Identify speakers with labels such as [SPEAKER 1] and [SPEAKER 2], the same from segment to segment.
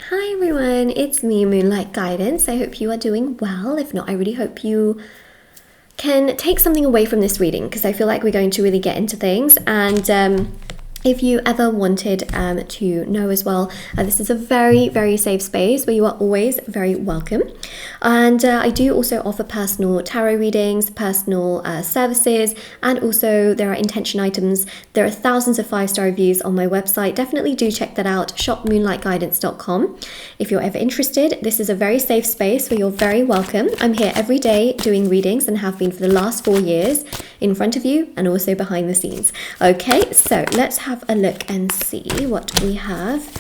[SPEAKER 1] Hi everyone, it's me, Moonlight Guidance. I hope you are doing well. If not, I really hope you can take something away from this reading because I feel like we're going to really get into things. And if you ever wanted to know as well, this is a very, very safe space where you are always very welcome. And I do also offer personal tarot readings, personal services, and also there are intention items. There are thousands of 5-star reviews on my website. Definitely do check that out, shopmoonlightguidance.com. If you're ever interested, this is a very safe space where you're very welcome. I'm here every day doing readings and have been for the last 4 years, in front of you and also behind the scenes. Okay, so let's have a look and see what we have.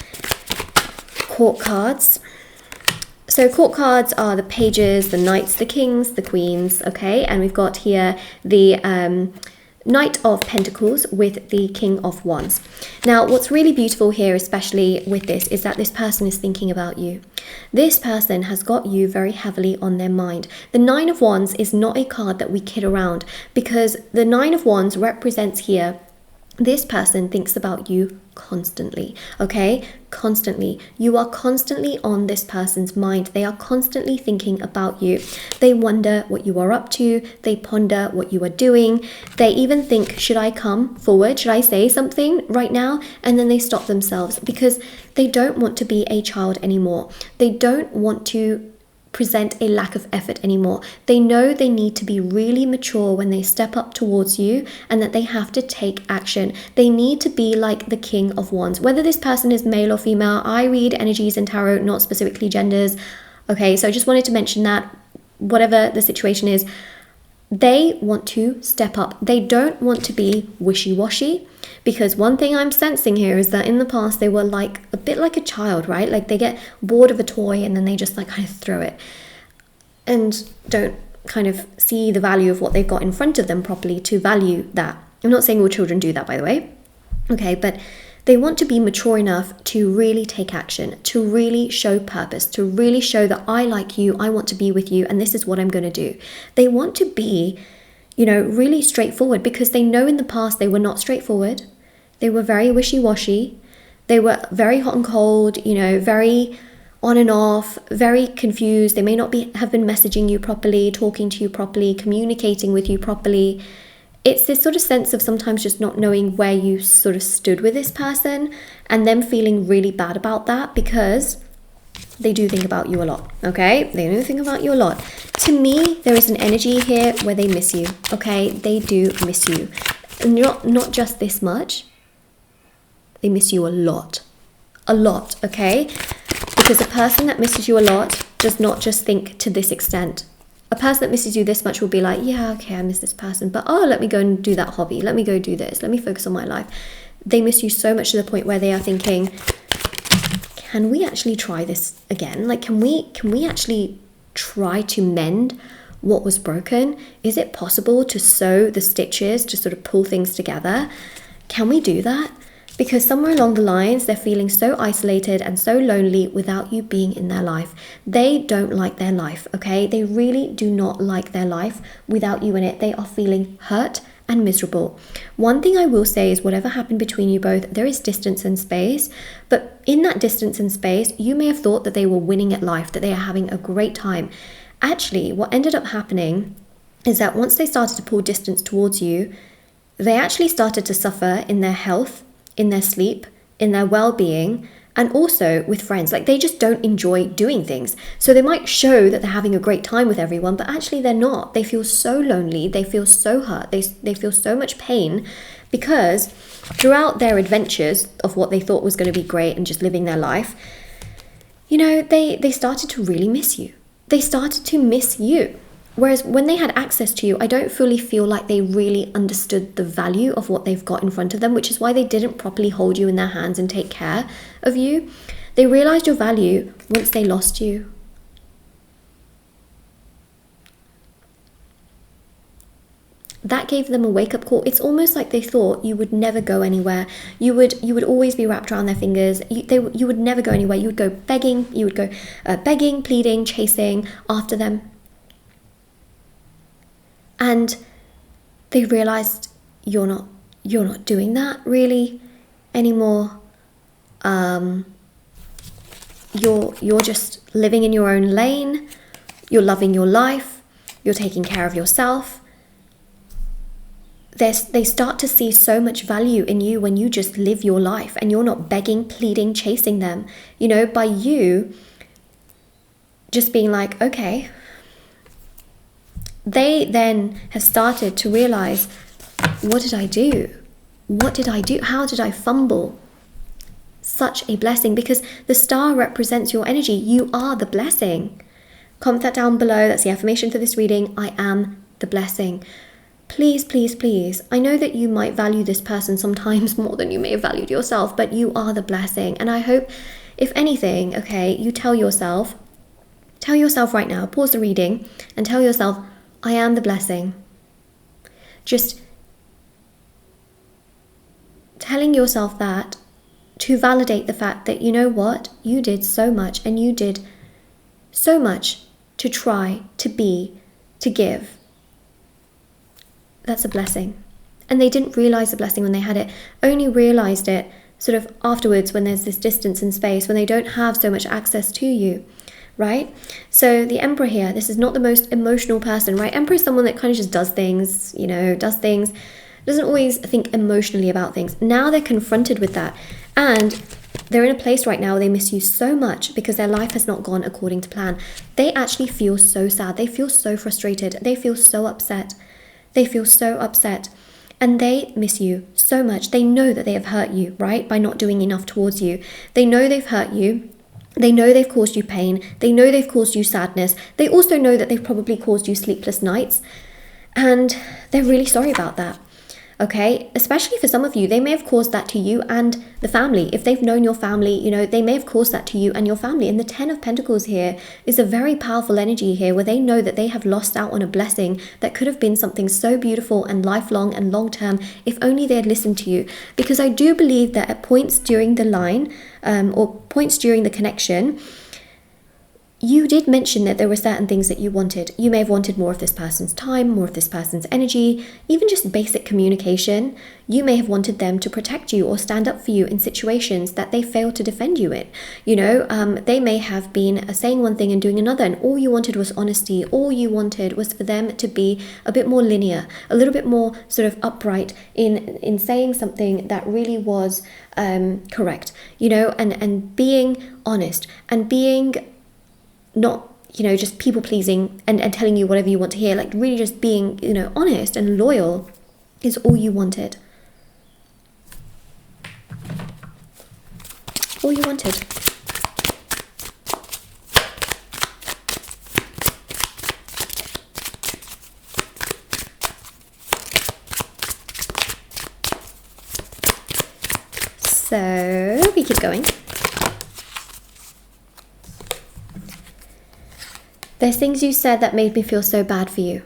[SPEAKER 1] Court cards. So court cards are the pages, the knights, the kings, the queens, okay? And we've got here the Knight of Pentacles with the King of Wands. Now, what's really beautiful here, especially with this, is that this person is thinking about you. This person has got you very heavily on their mind. The Nine of Wands is not a card that we kid around because the Nine of Wands represents here this person thinks about you constantly, okay? Constantly. You are constantly on this person's mind. They are constantly thinking about you. They wonder what you are up to. They ponder what you are doing. They even think, should I come forward? Should I say something right now? And then they stop themselves because they don't want to be a child anymore. They don't want to present a lack of effort anymore. They know they need to be really mature when they step up towards you and that they have to take action. They need to be like the King of Wands. Whether this person is male or female, I read energies in tarot, not specifically genders. Okay, so I just wanted to mention that whatever the situation is, they want to step up. They don't want to be wishy-washy. Because one thing I'm sensing here is that in the past they were like a bit like a child, right? Like they get bored of a toy and then they just like kind of throw it and don't kind of see the value of what they've got in front of them properly to value that. I'm not saying all children do that, by the way. Okay, but they want to be mature enough to really take action, to really show purpose, to really show that I like you, I want to be with you, and this is what I'm going to do. They want to be, really straightforward because they know in the past they were not straightforward. They were very wishy-washy. They were very hot and cold, very on and off, very confused. They may not have been messaging you properly, talking to you properly, communicating with you properly. It's this sort of sense of sometimes just not knowing where you sort of stood with this person and them feeling really bad about that because they do think about you a lot, okay? They do think about you a lot. To me, there is an energy here where they miss you, okay? They do miss you. Not just this much. They miss you a lot, okay? Because a person that misses you a lot does not just think to this extent. A person that misses you this much will be like, yeah, okay, I miss this person, but let me go and do that hobby. Let me go do this. Let me focus on my life. They miss you so much to the point where they are thinking, can we actually try this again? Like, can we actually try to mend what was broken? Is it possible to sew the stitches, to sort of pull things together? Can we do that? Because somewhere along the lines, they're feeling so isolated and so lonely without you being in their life. They don't like their life, okay? They really do not like their life without you in it. They are feeling hurt and miserable. One thing I will say is whatever happened between you both, there is distance and space. But in that distance and space, you may have thought that they were winning at life, that they are having a great time. Actually, what ended up happening is that once they started to pull distance towards you, they actually started to suffer in their health, in their sleep, in their well-being, and also with friends. Like they just don't enjoy doing things. So they might show that they're having a great time with everyone, but actually they're not. They feel so lonely. They feel so hurt. They feel so much pain because throughout their adventures of what they thought was going to be great and just living their life, they started to really miss you. They started to miss you. Whereas when they had access to you, I don't fully feel like they really understood the value of what they've got in front of them, which is why they didn't properly hold you in their hands and take care of you. They realized your value once they lost you. That gave them a wake-up call. It's almost like they thought you would never go anywhere. You would always be wrapped around their fingers. You would never go anywhere. You would go begging. You would go begging, pleading, chasing after them. And they realized you're not doing that really anymore. you're just living in your own lane, you're loving your life, you're taking care of yourself. They start to see so much value in you when you just live your life and you're not begging, pleading, chasing them. You know, by you just being like, okay. They then have started to realize, what did I do? What did I do? How did I fumble? Such a blessing, because the star represents your energy. You are the blessing. Comment that down below. That's the affirmation for this reading. I am the blessing. Please, please, please. I know that you might value this person sometimes more than you may have valued yourself, but you are the blessing. And I hope, if anything, okay, you tell yourself right now, pause the reading and tell yourself, I am the blessing. Just telling yourself that to validate the fact that, you know what, you did so much, and you did so much to try, to be, to give. That's a blessing. And they didn't realize the blessing when they had it, only realized it sort of afterwards, when there's this distance in space, when they don't have so much access to you, right? So the Emperor here, this is not the most emotional person, right? Emperor is someone that kind of just does things, you know, doesn't always think emotionally about things. Now they're confronted with that, and they're in a place right now where they miss you so much because their life has not gone according to plan. They actually feel so sad. They feel so frustrated. They feel so upset. And they miss you so much. They know that they have hurt you, right? By not doing enough towards you. They know they've hurt you. They know they've caused you pain. They know they've caused you sadness. They also know that they've probably caused you sleepless nights. And they're really sorry about that. Okay, especially for some of you, they may have caused that to you and the family. If they've known your family, you know, they may have caused that to you and your family. And the 10 of Pentacles here is a very powerful energy here, where they know that they have lost out on a blessing that could have been something so beautiful and lifelong and long-term if only they had listened to you. Because I do believe that at points during the line, or points during the connection, you did mention that there were certain things that you wanted. You may have wanted more of this person's time, more of this person's energy, even just basic communication. You may have wanted them to protect you or stand up for you in situations that they failed to defend you in. You know, they may have been saying one thing and doing another, and all you wanted was honesty. All you wanted was for them to be a bit more linear, a little bit more sort of upright in saying something that really was correct, you know, and being honest and being not, you know, just people pleasing and telling you whatever you want to hear. Like really just being, you know, honest and loyal is all you wanted. All you wanted. So we keep going. There's things you said that made me feel so bad for you.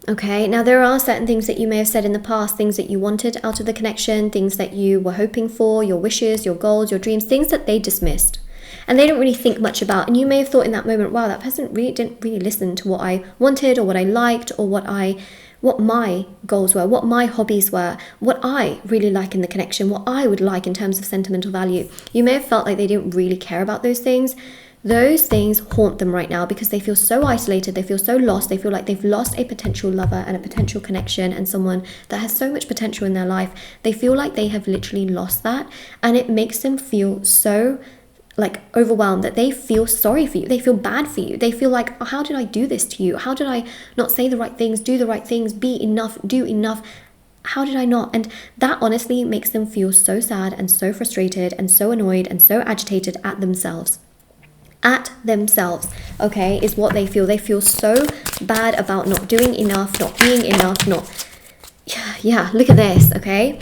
[SPEAKER 1] Okay, now there are certain things that you may have said in the past, things that you wanted out of the connection, things that you were hoping for, your wishes, your goals, your dreams, things that they dismissed. And they don't really think much about. And you may have thought in that moment, wow, that person didn't really listen to what I wanted or what I liked or what my goals were, what my hobbies were, what I really like in the connection, what I would like in terms of sentimental value. You may have felt like they didn't really care about those things. Those things haunt them right now because they feel so isolated, they feel so lost, they feel like they've lost a potential lover and a potential connection and someone that has so much potential in their life. They feel like they have literally lost that, and it makes them feel so like overwhelmed that they feel sorry for you. They feel bad for you. They feel like, oh, how did I do this to you? How did I not say the right things, do the right things, be enough, do enough? How did I not? And that honestly makes them feel so sad and so frustrated and so annoyed and so agitated at themselves. Okay, is what they feel. They feel so bad about not doing enough, not being enough, yeah, look at this, okay?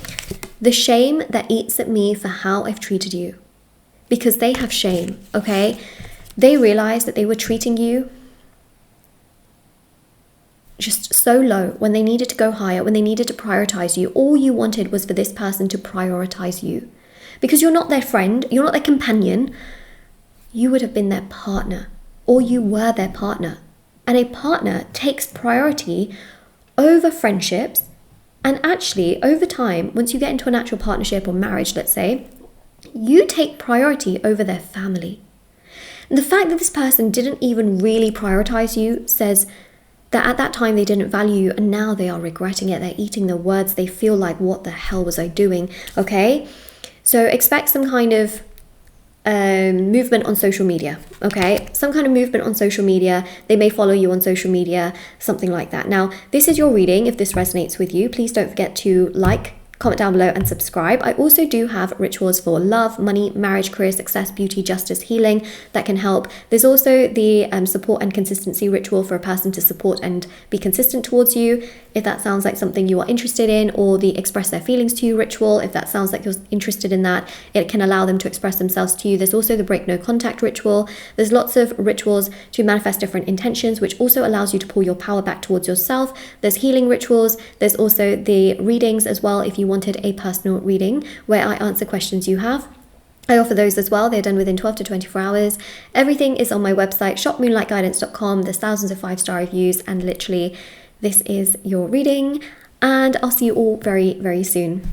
[SPEAKER 1] The shame that eats at me for how I've treated you. Because they have shame, okay? They realize that they were treating you just so low when they needed to go higher, when they needed to prioritize you. All you wanted was for this person to prioritize you. Because you're not their friend, you're not their companion. You would have been their partner, or you were their partner. And a partner takes priority over friendships. And actually, over time, once you get into an actual partnership or marriage, let's say, you take priority over their family. And the fact that this person didn't even really prioritize you says that at that time they didn't value you, and now they are regretting it. They're eating their words. They feel like, what the hell was I doing? Okay, so expect some kind of movement on social media. Okay, some kind of movement on social media. They may follow you on social media, something like that. Now, this is your reading. If this resonates with you, please don't forget to like, comment down below and subscribe. I also do have rituals for love, money, marriage, career, success, beauty, justice, healing that can help. There's also the support and consistency ritual for a person to support and be consistent towards you, if that sounds like something you are interested in, or the express their feelings to you ritual, if that sounds like you're interested in that. It can allow them to express themselves to you. There's also the break no contact ritual. There's lots of rituals to manifest different intentions, which also allows you to pull your power back towards yourself. There's healing rituals. There's also the readings as well, if you wanted a personal reading where I answer questions you have. I offer those as well. They're done within 12 to 24 hours. Everything is on my website, shopmoonlightguidance.com. There's thousands of 5-star reviews, and literally this is your reading, and I'll see you all very, very soon.